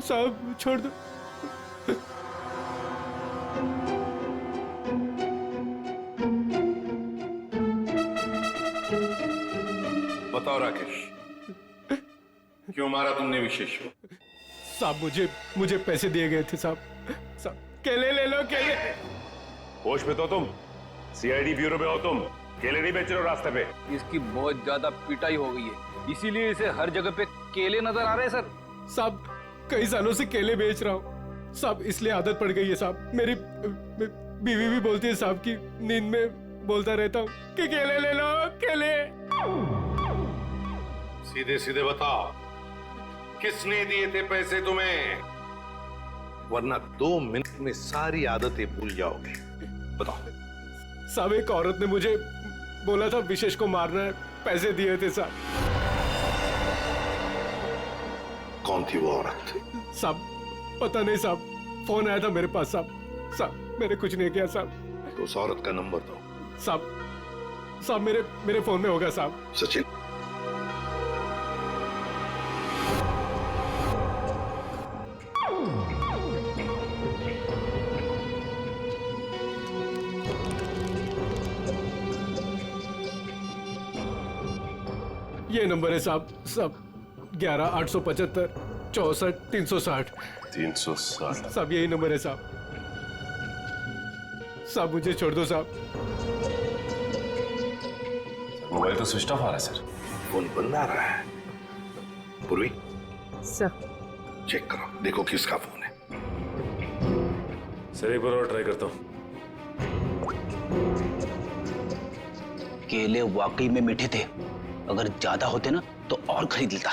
साहब छोड़ दो। बताओ राकेश, क्यों मारा तुमने विशेष को? साहब मुझे पैसे दिए गए थे साहब। साहब केले ले लो, केले। होश में तो तुम सीआईडी ब्यूरो में हो, तुम केले नहीं बेच रहे हो रास्ते पे। इसकी बहुत ज्यादा पिटाई हो गई है, इसीलिए इसे हर जगह पे केले नजर आ रहे हैं सर। साहब कई सालों से केले बेच रहा हूँ साहब, इसलिए आदत पड़ गई है साहब। मेरी बीवी भी बोलती है साहब की नींद में बोलता रहता हूँ कि केले ले लो, केले। सीधे सीधे बताओ, किसने दिए थे पैसे तुम्हें? वरना 2 मिनट में सारी आदतें भूल जाओगे। बताओ। साहब एक औरत ने मुझे बोला था विशेष को मारना है, पैसे दिए थे साहब। कौन थी वो औरत? साहब पता नहीं साहब, फोन आया था मेरे पास साहब। साहब मैंने कुछ नहीं किया साहब। तो उस औरत का नंबर दो। साहब मेरे फोन में होगा साहब। सचिन, ये नंबर है साहब 11 875 64 360। 360। साहब यही नंबर है साहब। साहब मुझे छोड़ दो साहब। मोबाइल तो स्विच ऑफ आ रहा है सर। फोन बंद आ रहा है। पूर्वी सर चेक करो, देखो किसका फोन है। सर एक बार और ट्राई करता हूँ। केले वाकई में मीठे थे, अगर ज्यादा होते ना तो और खरीद लेता।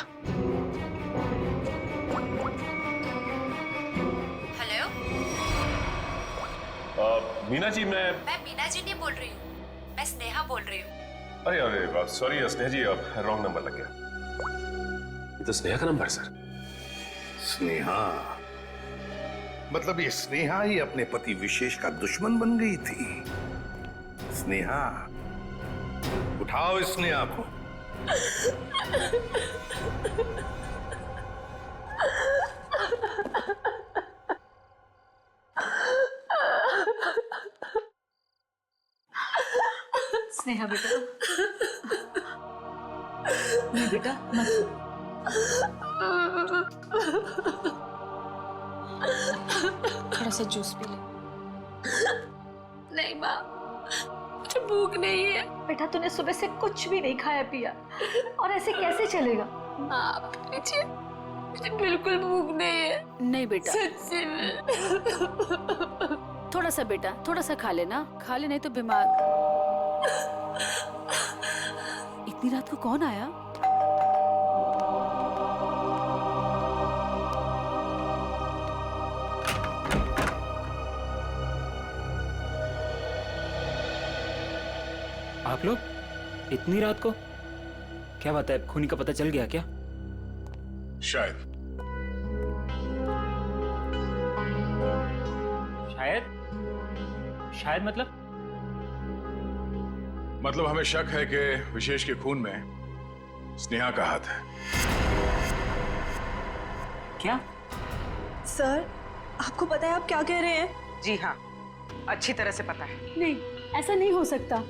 हेलो, मीना जी, मैं मीना जी नहीं बोल रही हूँ, मैं स्नेहा बोल रही हूँ। अरे अरे सॉरी स्नेहा जी, रॉन्ग नंबर लग गया। ये तो स्नेहा का नंबर है सर। स्नेहा? मतलब ये स्नेहा ही अपने पति विशेष का दुश्मन बन गई थी। स्नेहा, उठाओ इस स्नेहा को। स्नेहा बेटा, नहीं बेटा मत। थोड़ा सा जूस पी ले। नहीं माँ, मुझे भूख नहीं है। बेटा तूने सुबह से कुछ भी नहीं खाया पिया, और ऐसे कैसे चलेगा? माँ मुझे बिल्कुल भूख नहीं है। नहीं बेटा, सच्ची में। थोड़ा सा बेटा, थोड़ा सा खा ले नहीं तो बीमार। इतनी रात को कौन आया? आप लोग इतनी रात को? क्या बात है, खूनी का पता चल गया क्या? शायद शायद मतलब हमें शक है कि विशेष के खून में स्नेहा का हाथ है। क्या? सर, आपको पता है आप क्या कह रहे हैं? जी हाँ, अच्छी तरह से पता है। नहीं, ऐसा नहीं हो सकता।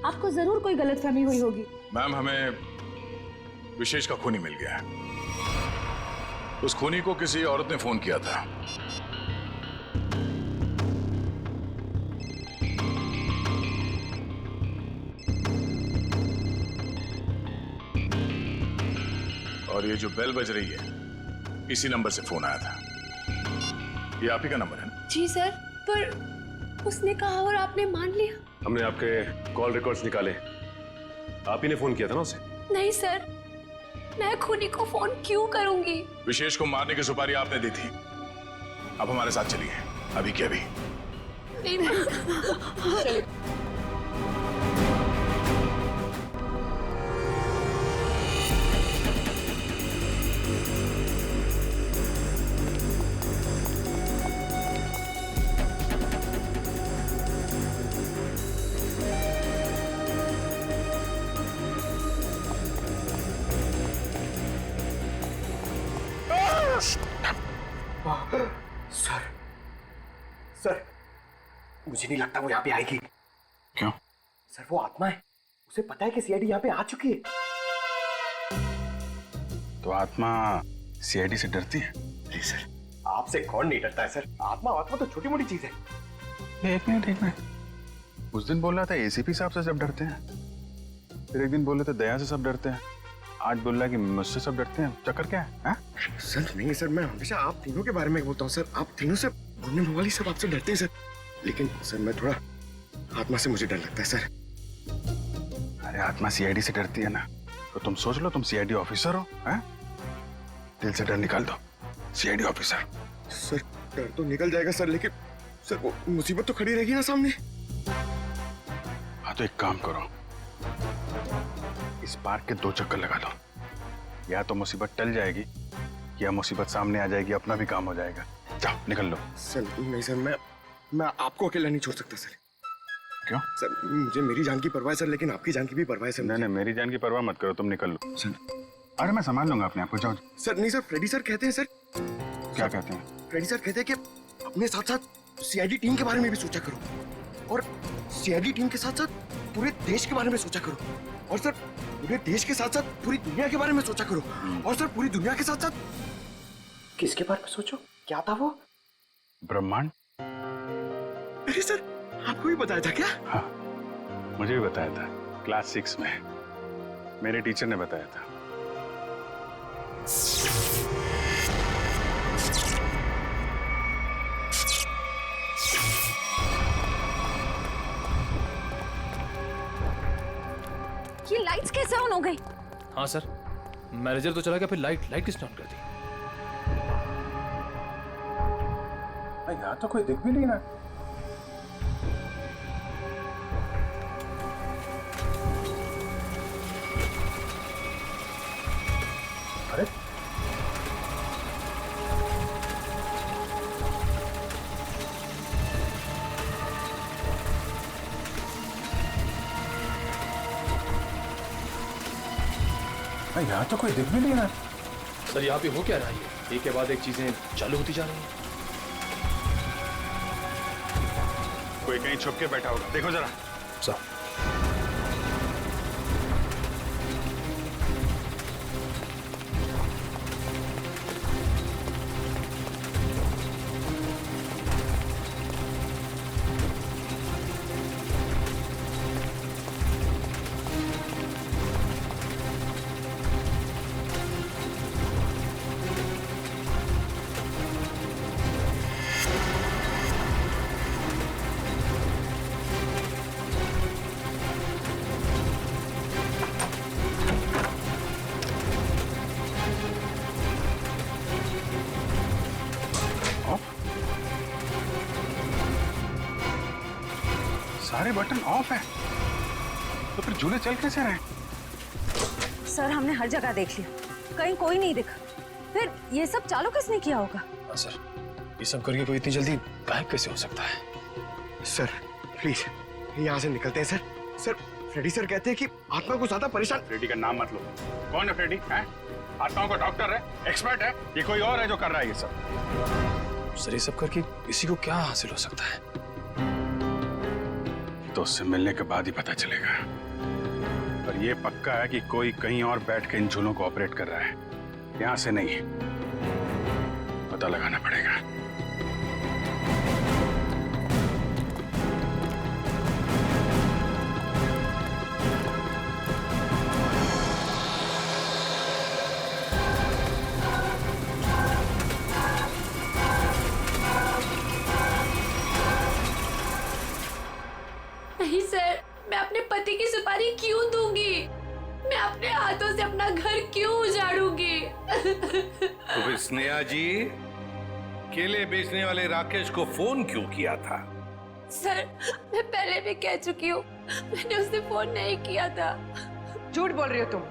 आपको जरूर कोई गलतफहमी हुई होगी। मैम, हमें विशेष का खूनी मिल गया है। उस खूनी को किसी औरत ने फोन किया था। और ये जो बेल बज रही है, इसी नंबर से फोन आया था। ये आप ही का नंबर है ना? जी सर, पर उसने कहा और आपने मान लिया। हमने आपके कॉल रिकॉर्ड्स निकाले, आप ही ने फोन किया था ना उसे? नहीं सर, मैं खूनी को फोन क्यों करूंगी? विशेष को मारने की सुपारी आपने दी थी। अब हमारे साथ चलिए, अभी के अभी। नहीं चलिए। बस। सर सर मुझे नहीं लगता वो यहाँ पे आएगी। क्यों? सर वो आत्मा है, उसे पता है कि सीआईडी यहाँ पे आ चुकी है। तो आत्मा सीआईडी से डरती है? नहीं सर, आपसे कौन नहीं डरता है सर। आत्मा तो छोटी मोटी चीज है। एक मिनट। उस दिन बोल रहा था एसीपी साहब से सब डरते हैं, फिर एक दिन बोल रहे थे दया से सब डरते हैं, आज बोल रहा है कि मुझसे सब डरते हैं। चक्कर क्या है? सर नहीं सर, मैं हमेशा आप तीनों के बारे में बोलता हूँ सर। आप तीनों से घूमने वाली सब आपसे डरते हैं सर, लेकिन सर मैं थोड़ा आत्मा से मुझे डर लगता है सर। अरे आत्मा सीआईडी से डरती है ना, तो तुम सोच लो तुम सीआईडी ऑफिसर हो, हैं? दिल से डर निकाल दो, सीआईडी ऑफिसर। सर डर तो निकल जाएगा सर, लेकिन सर वो मुसीबत तो खड़ी रहेगी ना सामने। हाँ तो एक काम करो, इस पार्क के 2 चक्कर लगा लो, या तो मुसीबत टल जाएगी या मुसीबत सामने आ जाएगी, अपना भी काम हो जाएगा। जाओ निकल लो। सर नहीं सर, मैं आपको अकेला नहीं छोड़ सकता सर। क्यों? सर मुझे मेरी जान की परवाह है सर, लेकिन आपकी जान की भी परवाह है सर। नहीं, मेरी जान की परवाह मत करो, तुम निकल लो। सर अरे मैं संभाल लूंगा अपने आप को, जाओ। सर नहीं सर, फ्रेडी सर कहते हैं सर। क्या कहते हैं? फ्रेडी सर कहते हैं कि अपने साथ साथ सीआईडी टीम के बारे में भी सोचा करो, और सीआईडी टीम के साथ साथ पूरे देश के बारे में सोचा करो, और सर पूरे देश के साथ साथ पूरी दुनिया के बारे में सोचा करो, और सर पूरी दुनिया के साथ साथ किसके बारे में सोचो? क्या था वो? ब्रह्मांड। अरे सर आपको भी बताया था क्या? हाँ मुझे भी बताया था, क्लास 6 में मेरे टीचर ने बताया था। ये लाइट्स कैसे ऑन हो गई? हाँ सर, मैनेजर तो चला गया, फिर लाइट किसने ऑन कर दी? यहाँ तो कोई दिख भी नहीं रहा। अरे यहाँ तो कोई दिख भी नहीं रहा। सर यहाँ पे हो क्या रहा है? एक के बाद एक चीजें चालू होती जा रही हैं। कोई कहीं छुप के बैठा होगा, देखो जरा। सर सारे बटन ऑफ है, तो फिर झूले चल कैसे रहे? सर हमने हर जगह देख लिया, कहीं कोई नहीं दिखा। फिर ये सब चालू किसने किया होगा? हाँ सर, ये सब करके कोई इतनी जल्दी गायब कैसे हो सकता है? सर प्लीज यहाँ से निकलते हैं सर। सर फ्रेडी सर कहते हैं कि आत्मा को ज्यादा परेशान। फ्रेडी का नाम मत लो। कौन है फ्रेडी? है आत्माओं का डॉक्टर है, एक्सपर्ट है, ये कोई और है जो कर रहा है ये सब? सर ये सब करके किसी को क्या हासिल हो सकता है? तो उससे मिलने के बाद ही पता चलेगा। पर ये पक्का है कि कोई कहीं और बैठ के इन झूलों को ऑपरेट कर रहा है, यहां से नहीं। पता लगाना पड़ेगा। नहीं सर, मैं अपने पति की सुपारी क्यों दूंगी? मैं अपने हाथों से अपना घर क्यों उजाड़ूंगी? तो फिर स्नेहा जी केले बेचने वाले राकेश को फोन क्यों किया था? सर मैं पहले भी कह चुकी हूँ, मैंने उसे फोन नहीं किया था। झूठ बोल रही हो तुम।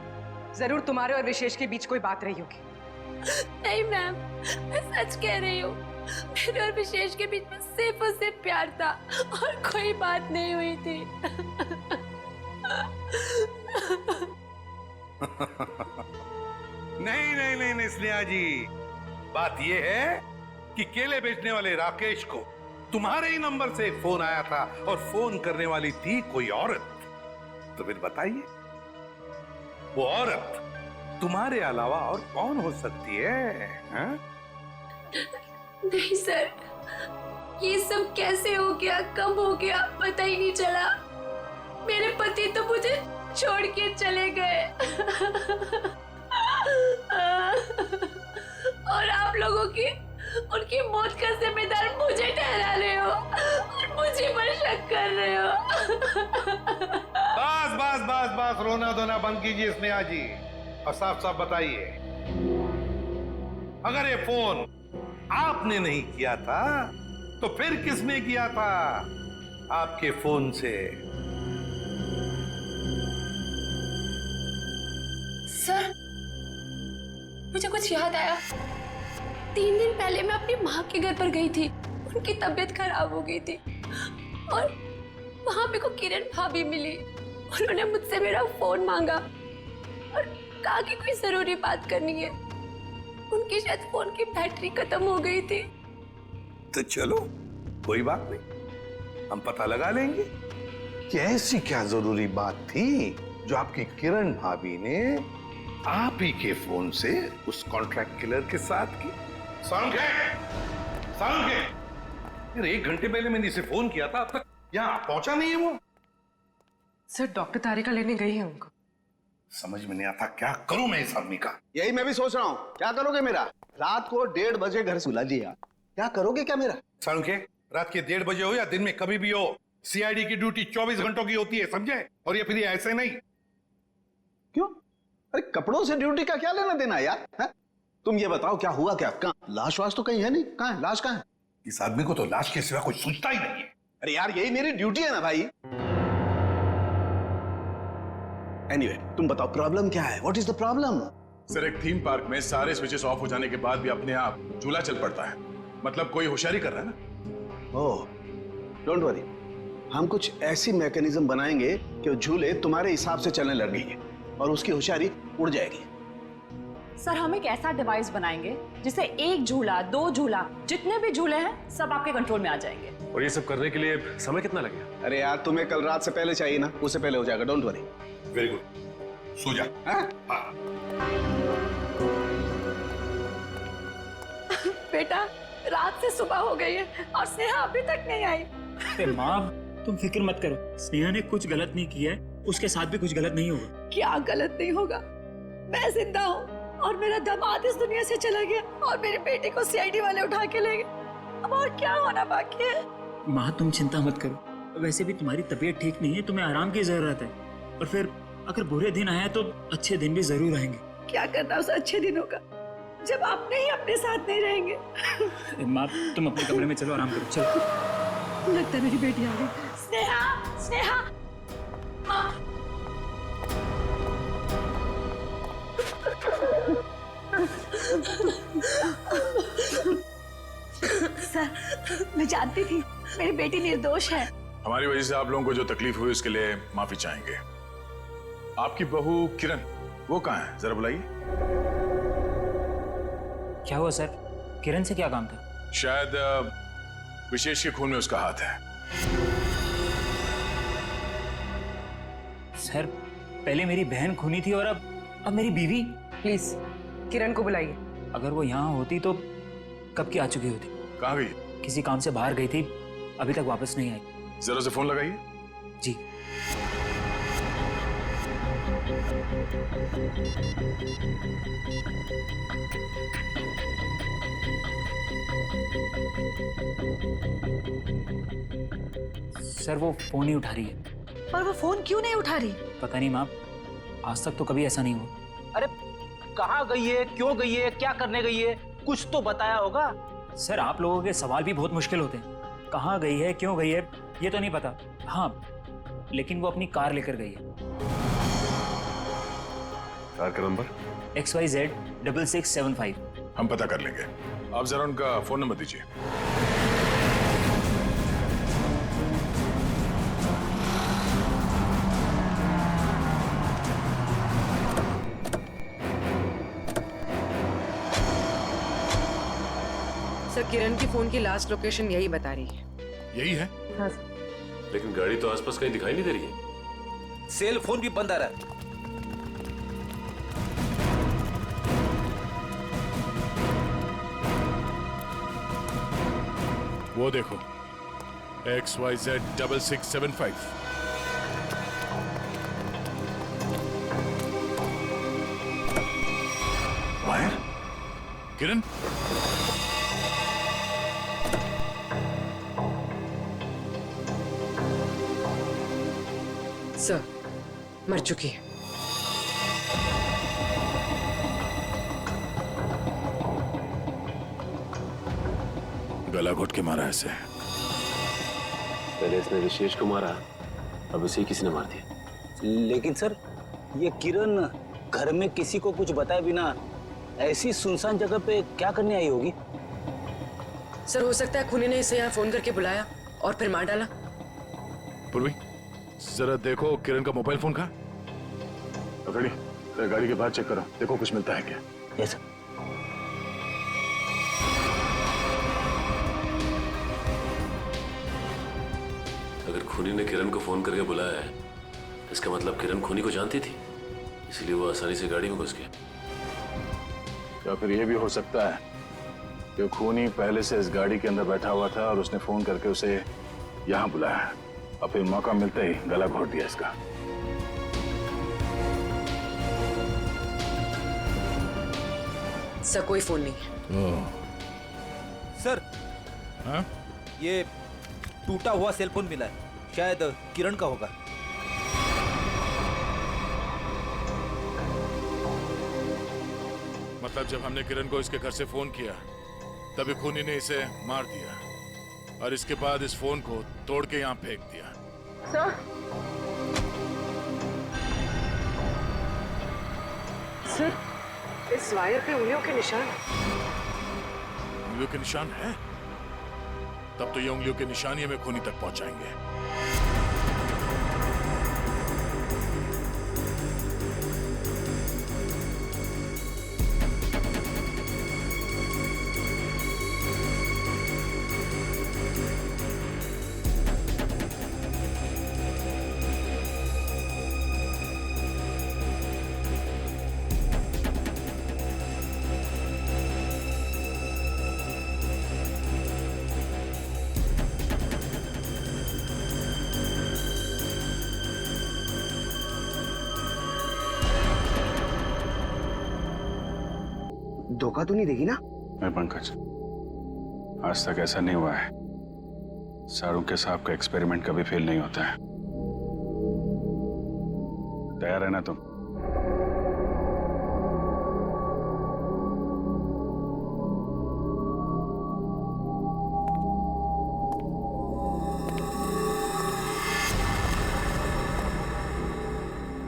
जरूर तुम्हारे और विशेष के बीच कोई बात रही होगी। नहीं मैम, मैं सच कह रही हूँ। मेरे और विशेष के बीच में सिर्फ और सिर्फ प्यार था और कोई बात नहीं हुई थी। नहीं नहीं नहीं नहीं स्नेहा जी, बात यह है कि केले बेचने वाले राकेश को तुम्हारे ही नंबर से एक फोन आया था और फोन करने वाली थी कोई औरत। तो फिर बताइए, वो औरत तुम्हारे अलावा और कौन हो सकती है? हा? नहीं सर, ये सब कैसे हो गया, कब हो गया, पता ही नहीं चला। मेरे पति तो मुझे छोड़ के चले गए और आप लोगों की उनकी मौत का जिम्मेदार मुझे ठहरा रहे हो और मुझे पर शक कर रहे हो। बस बस बस बस, रोना धोना बंद कीजिए स्नेहा जी, और साफ साफ बताइए, अगर ये फोन आपने नहीं किया था तो फिर किसने किया था आपके फोन से? सर, मुझे कुछ याद आया। 3 दिन पहले मैं अपनी माँ के घर पर गई थी, उनकी तबीयत खराब हो गई थी और वहां मेरे को किरण भाभी मिली। उन्होंने मुझसे मेरा फोन मांगा और कहा कि कोई जरूरी बात करनी है। उनकी शायद फोन की बैटरी खत्म हो गई थी। तो चलो कोई बात नहीं, हम पता लगा लेंगे कि ऐसी क्या जरूरी बात थी जो आपकी किरण भाभी ने आप ही के फोन से उस कॉन्ट्रैक्ट किलर के साथ की। यार 1 घंटे पहले मैंने इसे फोन किया था, अब तक यहाँ पहुंचा नहीं है वो। सर, डॉक्टर तारिका लेने गई है उनको। समझ में नहीं आता क्या करूं मैं इस आदमी का। यही मैं भी सोच रहा हूँ, क्या करोगे मेरा? रात को 1:30 बजे घर सुला दिया, क्या करोगे क्या मेरा? सारुके, रात के 1:30 बजे हो या दिन में कभी भी हो, सीआईडी की ड्यूटी 24 घंटों की होती है, समझे? और ये फिर ये ऐसे नहीं। क्यों? अरे कपड़ों से ड्यूटी का क्या लेना देना यार? है? तुम ये बताओ क्या हुआ क्या? कहाँ लाश वाश तो कहीं है नहीं, कहाँ है लाश? कहाँ है? इस आदमी को तो लाश के सिवा कुछ सोचता ही नहीं है। अरे यार यही मेरी ड्यूटी है ना भाई। एनीवे, तुम बताओ प्रॉब्लम क्या है? What is the problem? Sir, एक थीम पार्क में सारे स्विचेस ऑफ हो जाने के बाद भी अपने आप झूला चल पड़ता है। मतलब कोई होशियारी कर रहा है ना? ओह, डोंट वरी, हम कुछ ऐसी मैकेनिज्म बनाएंगे कि वो झूले तुम्हारे हिसाब से चलने लगेंगे और उसकी होशियारी उड़ जाएगी। सर, हम एक ऐसा डिवाइस बनाएंगे जिससे 1 झूला, 2 झूला, जितने भी झूले हैं सब आपके कंट्रोल में आ जाएंगे। और ये सब करने के लिए समय कितना लगेगा? अरे यार, तुम्हें कल रात से पहले चाहिए ना, उससे पहले हो जाएगा, डोंट वरी। वेरी गुड, सो जा। हाँ? बेटा, रात से सुबह हो गई है और स्नेहा अभी तक नहीं आई। अरे माँ, तुम फिक्र मत करो, स्नेहा ने कुछ गलत नहीं किया है, उसके साथ भी कुछ गलत नहीं होगा। क्या गलत नहीं होगा? मैं जिंदा हूँ और मेरा दामाद इस दुनिया से चला गया और मेरे बेटे को सीआईडी वाले उठा के ले गए। अब और क्या होना बाकी है? माँ, तुम चिंता मत करो, वैसे भी तुम्हारी तबीयत ठीक नहीं है, तुम्हें आराम की जरूरत है। और फिर अगर बुरे दिन आए तो अच्छे दिन भी जरूर आएंगे। क्या करना उस अच्छे दिनों का जब आपने ही अपने साथ नहीं रहेंगे? माँ, तुम अपने कमरे में चलो, आराम करो, चलो। लगता है मेरी बेटी आ गई। स्नेहा, स्नेहा, माँ। सर, मैं जानती थी मेरी बेटी निर्दोष है। हमारी वजह से आप लोगों को जो तकलीफ हुई उसके लिए माफी चाहेंगे। आपकी बहू किरण, वो कहाँ है? जरा बुलाइए। क्या हुआ सर? किरण से क्या काम था? शायद विशेष के खून में उसका हाथ है। सर, पहले मेरी बहन खूनी थी और अब मेरी बीवी। प्लीज किरण को बुलाइए। अगर वो यहाँ होती तो कब की आ चुकी होती। कहाँ गई? किसी काम से बाहर गई थी, अभी तक वापस नहीं आई। जरा से फोन लगाइए। जी। सर, वो फोन नहीं उठा रही है। पर वो फोन क्यों नहीं उठा रही? पता नहीं माँ, आज तक तो कभी ऐसा नहीं हुआ। अरे कहाँ गई है, क्यों गई है, क्या करने गई है, कुछ तो बताया होगा। सर, आप लोगों के सवाल भी बहुत मुश्किल होते हैं। कहाँ गई है, क्यों गई है, ये तो नहीं पता। हाँ, लेकिन वो अपनी कार लेकर गई है। कार का नंबर? XYZ 6675। हम पता कर लेंगे, आप जरा उनका फोन नंबर दीजिए। सर किरण की फोन की लास्ट लोकेशन यही बता रही है। यही है? हाँ सर। लेकिन गाड़ी तो आसपास कहीं दिखाई नहीं दे रही है। सेल फोन भी बंद आ रहा है। वो देखो XYZ6675। वायर? किरण? सर मर चुकी है। गला घोट के मारा ऐसे। पहले इसने विशेष को मारा, अब इसे किसी ने मार दिया। लेकिन सर ये किरण घर में किसी को कुछ बताए बिना ऐसी सुनसान जगह पे क्या करने आई होगी? सर हो सकता है खूनी ने इसे यहाँ फोन करके बुलाया और फिर मार डाला। पूर्वी जरा देखो किरण का मोबाइल फोन कहाँ? गाड़ी के बाहर चेक करो, देखो कुछ मिलता है क्या। Yes sir. अगर खूनी ने किरण को फोन करके बुलाया है, इसका मतलब किरण खूनी को जानती थी, इसलिए वो आसानी से गाड़ी में घुस गया। या फिर ये भी हो सकता है कि खूनी पहले से इस गाड़ी के अंदर बैठा हुआ था और उसने फोन करके उसे यहाँ बुलाया और फिर मौका मिलते ही गला घोट दिया इसका। सर कोई फोन नहीं है। सर हाँ? ये टूटा हुआ सेल फोन मिला है, शायद किरण का होगा। मतलब जब हमने किरण को इसके घर से फोन किया तभी खूनी ने इसे मार दिया और इसके बाद इस फोन को तोड़ के यहाँ फेंक दिया। सर इस वायर पे उंगलियों के निशान। उंगलियों के निशान है? तब तो ये उंगलियों के निशान ही हमें खूनी तक पहुंचाएंगे। धोखा तो नहीं देगी ना? नहीं पंकज, आज तक ऐसा नहीं हुआ है। सारू के साहब का एक्सपेरिमेंट कभी फेल नहीं होता है। तैयार है ना तुम?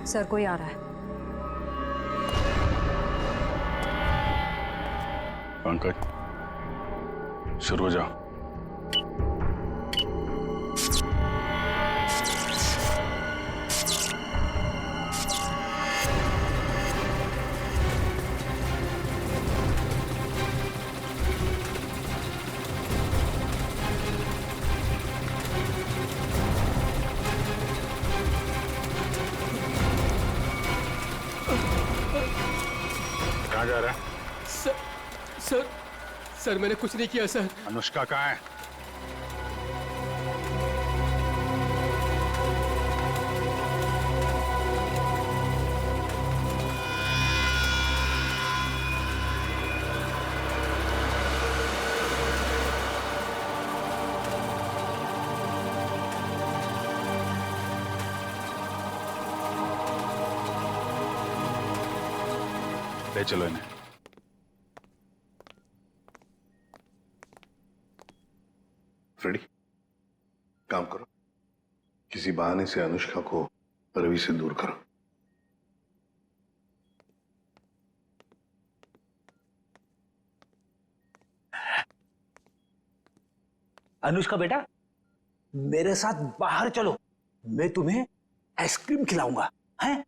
सर कोई आ रहा है। पंकज शुरू हो जाओ। कहाँ जा रहा है? सर मैंने कुछ नहीं किया सर। अनुष्का कहाँ है? ले चलो इन्हें। फ्रेडी, काम करो, किसी बहाने से अनुष्का को रवि से दूर करो। अनुष्का बेटा, मेरे साथ बाहर चलो, मैं तुम्हें आइसक्रीम खिलाऊंगा। हैं?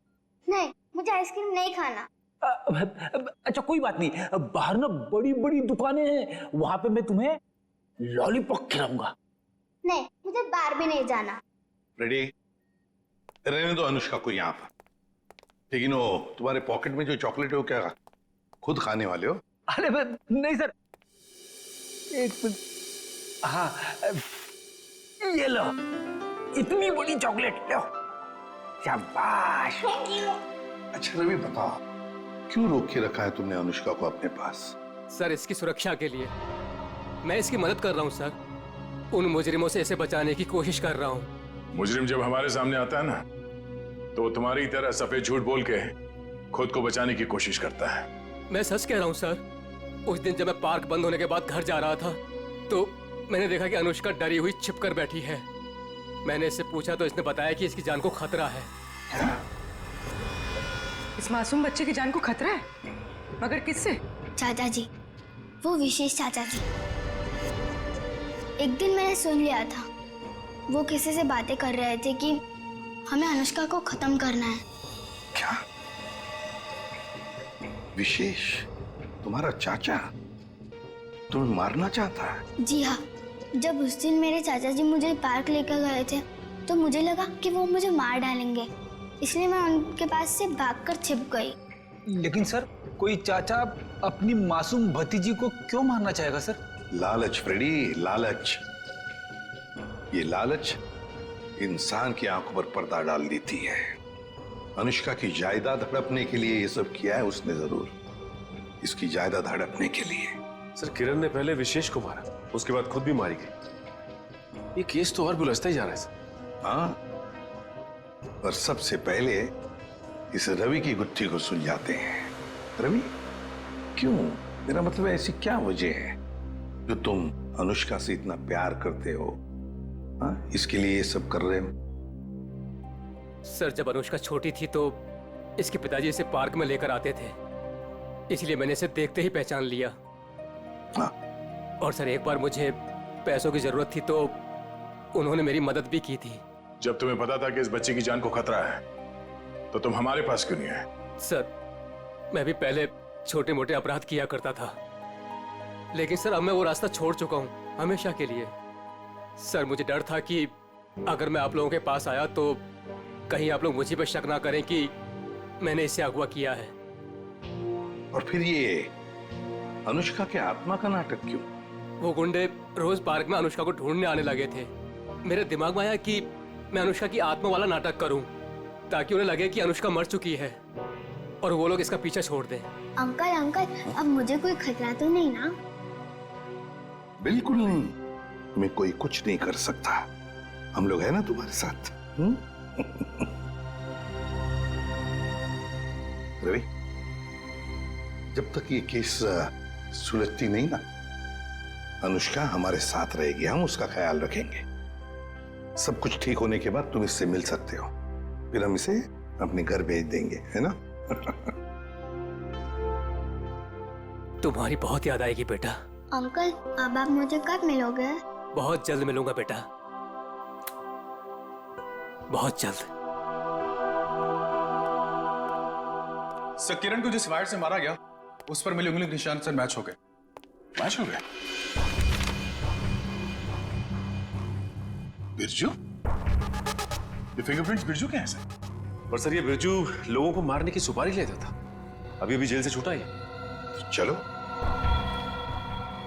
नहीं, मुझे आइसक्रीम नहीं खाना। अच्छा कोई बात नहीं, बाहर ना बड़ी बड़ी दुकानें हैं, वहां पे मैं तुम्हें लॉलीपॉप खिलाऊंगा। नहीं, मुझे बाहर भी नहीं जाना। रेडी? रहने दो अनुष्का को यहाँ पर। लेकिन वो तुम्हारे पॉकेट में जो चॉकलेट है वो क्या खुद खाने वाले हो? अरे नहीं सर, एक मिनट। हाँ ये लो, इतनी बड़ी चॉकलेट लो। शाबाश। अच्छा रवि बताओ, क्यों रोक के रखा है तुमने अनुष्का को अपने पास? सर इसकी सुरक्षा के लिए। मैं इसकी मदद कर रहा हूँ सर, उन मुजरिमों से इसे बचाने की कोशिश कर रहा हूँ। मुजरिम जब हमारे सामने आता है ना, तो वो तुम्हारी तरह सफेद झूठ बोल के खुद को बचाने की कोशिश करता है। मैं सच कह रहा हूँ सर। उस दिन जब मैं पार्क बंद होने के बाद घर जा रहा था, तो मैंने देखा कि अनुष्का डरी हुई छिपकर बैठी है। मैंने इससे पूछा तो इसने बताया कि इसकी जान को खतरा है। इस मासूम बच्चे की जान को खतरा है? मगर किससे? चाचा जी, वो विशेष चाचा जी। एक दिन मैंने सुन लिया था, वो किसी से बातें कर रहे थे कि हमें अनुष्का को खत्म करना है। क्या? विशेष तुम्हारा चाचा तुम्हें मारना चाहता है? जी हाँ, जब उस दिन मेरे चाचा जी मुझे पार्क लेकर गए थे, तो मुझे लगा कि वो मुझे मार डालेंगे, इसलिए मैं उनके पास से भागकर छिप गई। लेकिन सर, कोई चाचा अपनी मासूम भतीजी को क्यों मारना चाहेगा सर? लालच फ्रेडी, लालच। ये लालच इंसान की आंखों पर पर्दा डाल देती है। अनुष्का की जायदाद हड़पने के लिए ये सब किया है उसने, जरूर इसकी जायदाद हड़पने के लिए। सर किरण ने पहले विशेष को मारा, उसके बाद खुद भी मारी गई। ये केस तो और भी उलझता ही जा रहा है सर। हाँ, पर सबसे पहले इस रवि की गुत्थी को सुलझाते हैं। रवि क्यों? मेरा मतलब है ऐसी क्या वजह है जो तुम अनुष्का से इतना प्यार करते हो? हाँ, इसके लिए ये सब कर रहे हो? सर जब अनुष्का छोटी थी तो इसके पिताजी इसे पार्क में लेकर आते थे, इसलिए मैंने इसे देखते ही पहचान लिया। हाँ। और सर एक बार मुझे पैसों की जरूरत थी तो उन्होंने मेरी मदद भी की थी। जब तुम्हें पता था कि इस बच्चे की जान को खतरा है, तो तुम हमारे पास क्यों नहीं आए? सर मैं भी पहले छोटे मोटे अपराध किया करता था, लेकिन सर अब मैं वो रास्ता छोड़ चुका हूँ हमेशा के लिए। सर मुझे डर था कि अगर मैं आप लोगों के पास आया तो कहीं आप लोग मुझे पर शक ना करें कि मैंने इसे अगवा किया है। और फिर ये अनुष्का के आत्मा का नाटक क्यों? वो गुंडे रोज पार्क में अनुष्का को ढूंढने आने लगे थे। मेरे दिमाग में आया कि मैं अनुष्का की आत्मा वाला नाटक करूं, ताकि उन्हें लगे कि अनुष्का मर चुकी है और वो लोग इसका पीछा छोड़ दें। अंकल अंकल, अब मुझे कोई खतरा तो नहीं ना? बिल्कुल नहीं, तुम्हें कोई कुछ नहीं कर सकता। हम लोग हैं ना तुम्हारे साथ। रवि, जब तक ये केस सुलझती नहीं ना, अनुष्का हमारे साथ रहेगी, हम उसका ख्याल रखेंगे। सब कुछ ठीक होने के बाद तुम इससे मिल सकते हो, फिर हम इसे अपने घर भेज देंगे, है ना? तुम्हारी बहुत याद आएगी बेटा। अंकल, अब आप मुझे कब मिलोगे? बहुत जल्द मिलूंगा बेटा, बहुत जल्द। सर किरण को जिस वायर से मारा गया उस पर मिले उंगली निशान सर मैच हो गए। मैच हो गए? बिरजू? ये फिंगरप्रिंट्स बिरजू के हैं सर? और सर ये बिरजू लोगों को मारने की सुपारी लेता था, अभी अभी जेल से छूटा है। चलो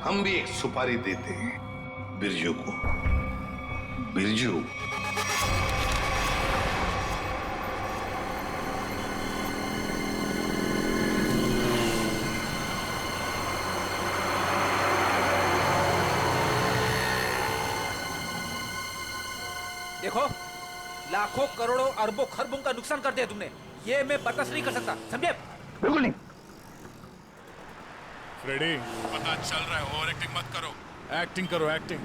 हम भी एक सुपारी देते हैं बिरजू को। बिरजू, देखो, लाखों करोड़ों अरबों खरबों का नुकसान कर दिया तुमने, ये मैं बर्दाश्त नहीं कर सकता, समझे? बिल्कुल नहीं। फ्रेडी, पता चल रहा है, ओवर एक्टिंग मत करो, एक्टिंग करो, एक्टिंग।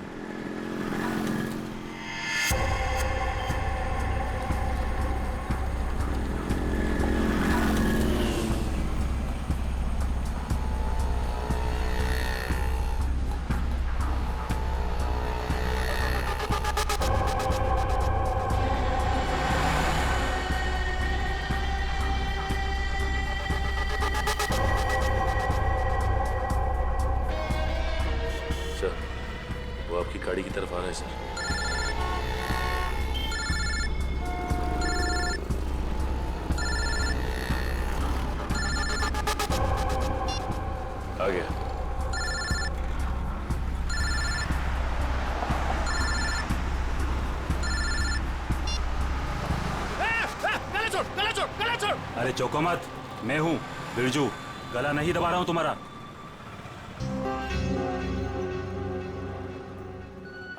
सर, वो आपकी गाड़ी की तरफ आ रहा है सर। आ गया। गला छोड़। अरे चौको मत, मैं हूँ बिरजू, गला नहीं दबा रहा हूँ तुम्हारा।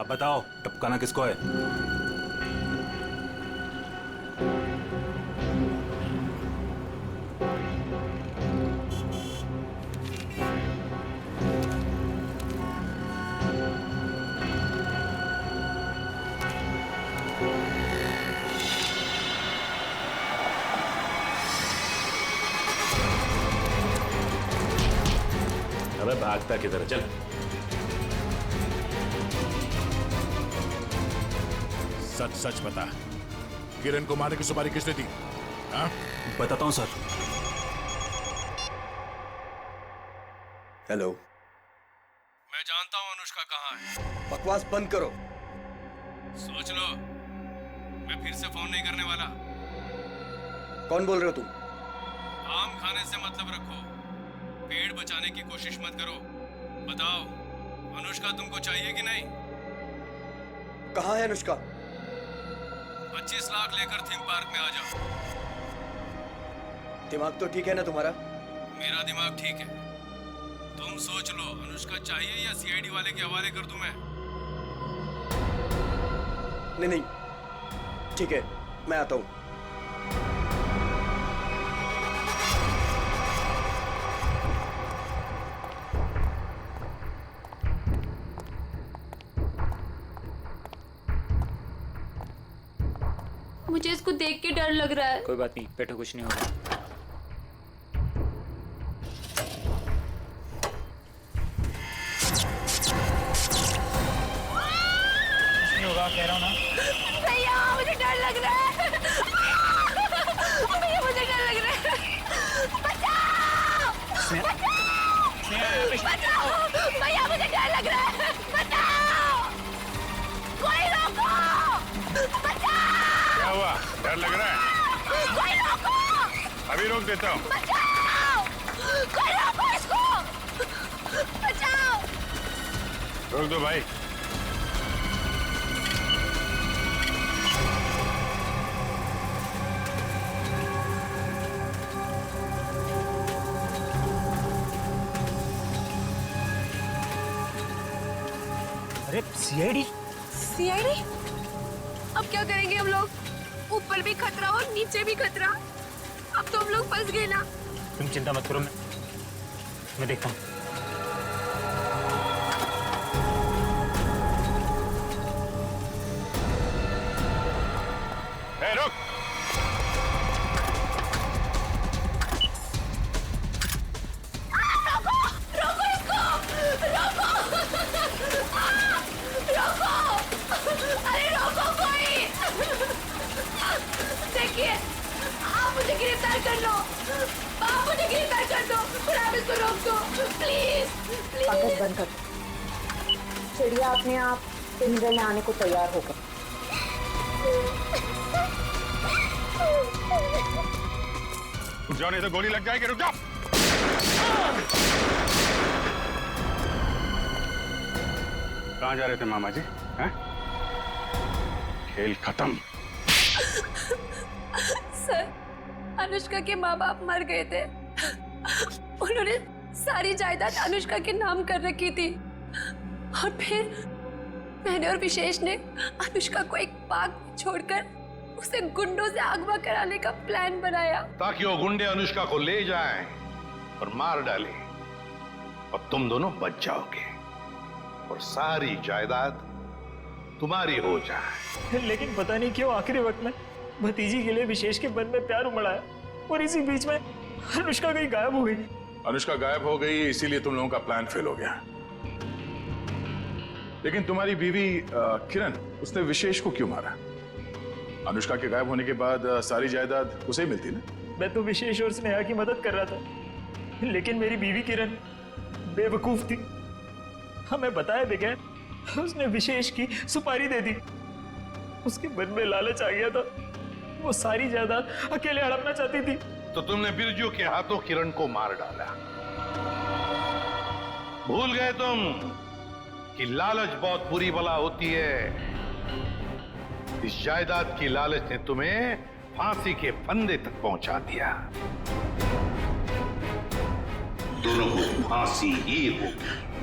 अब बताओ टपकाना किसको है? अबे भागता किधर, चल। सच सच बता, किरण को मारने की सुपारी किसने दी? हाँ? बताता हूँ सर। हेलो। मैं जानता हूँ अनुष्का कहाँ है। बकवास बंद करो। सोच लो, मैं फिर से फोन नहीं करने वाला। कौन बोल रहे हो तुम? आम खाने से मतलब रखो, पेड़ बचाने की कोशिश मत करो। बताओ, अनुष्का तुमको चाहिए कि नहीं? कहाँ है अनुष्का? 25 लाख लेकर थीम पार्क में आ जाओ। दिमाग तो ठीक है ना तुम्हारा? मेरा दिमाग ठीक है। तुम सोच लो, अनुष्का चाहिए या सीआईडी वाले के हवाले कर दूं मैं? नहीं, ठीक है, मैं आता हूँ। मुझे इसको देख के डर लग रहा है। कोई बात नहीं, बैठो, कुछ नहीं होगा। कुछ नहीं होगा, कह रहा हूँ ना। भैया मुझे डर लग रहा है। भैया मुझे डर लग रहा है। बचाओ! बचाओ! भैया मुझे डर लग रहा है। बचाओ! कोई रोको! बचाओ! क्या हुआ? डर लग रहा है? कोई रोको! अभी रोक देता हूँ। बचाओ! कोई रोको इसको! बचाओ! रोक दो भाई। अरे सीआईडी? सीआईडी? अब क्या करेंगे हम लोग? ऊपर भी खतरा और नीचे भी खतरा। अब तो हम लोग फंस गए ना। तुम चिंता मत करो, मैं देखता हूँ। रुक! रोको! रोको इसको! रोको! रोको! अरे रोको कोई! देखिए, आप मुझे गिरफ्तार कर लो। आप मुझे गिरफ्तार कर दो और आप इसको रोक दो, प्लीज प्लीज। कागज बंद कर। चिड़िया अपने आप पिंजरे में आने को तैयार होगा। रुक जाओ, नहीं तो गोली लग जाएगी। रुक जाओ। कहाँ जा रहे थे मामा जी? हैं? खेल खत्म। सर, अनुष्का के माँ बाप मर गए थे। उन्होंने सारी जायदाद अनुष्का के नाम कर रखी थी और फिर मैंने और विशेष ने अनुष्का को एक पार्क में छोड़कर उसे गुंडों से अगवा कराने का प्लान बनाया, ताकि वो गुंडे अनुष्का को ले जाएं और मार डालें और तुम दोनों बच जाओगे और सारी जायदाद तुम्हारी हो जाए। लेकिन पता नहीं क्यों आखिरी वक्त में भतीजी के लिए विशेष के मन में प्यार उमड़ा है और इसी बीच में अनुष्का कहीं गायब हो गई। अनुष्का गायब हो गई, इसीलिए तुम लोगों का प्लान फेल हो गया। लेकिन तुम्हारी बीवी किरण, उसने विशेष को क्यों मारा? अनुष्का के गायब होने के बाद सारी जायदाद उसे ही मिलती ना। मैं तो विशेष और स्नेहा की मदद कर रहा था, लेकिन मेरी बीवी किरण बेवकूफ थी। हमें बताया बगैर उसने विशेष की सुपारी दे दी। उसके मन में लालच आ गया था, वो सारी जायदाद अकेले हड़पना चाहती थी। तो तुमने बिरजू के हाथों किरण को मार डाला। भूल गए तुम कि लालच बहुत बुरी बला होती है। इस जायदाद की लालच ने तुम्हें फांसी के फंदे तक पहुंचा दिया। दोनों को फांसी ही होगी।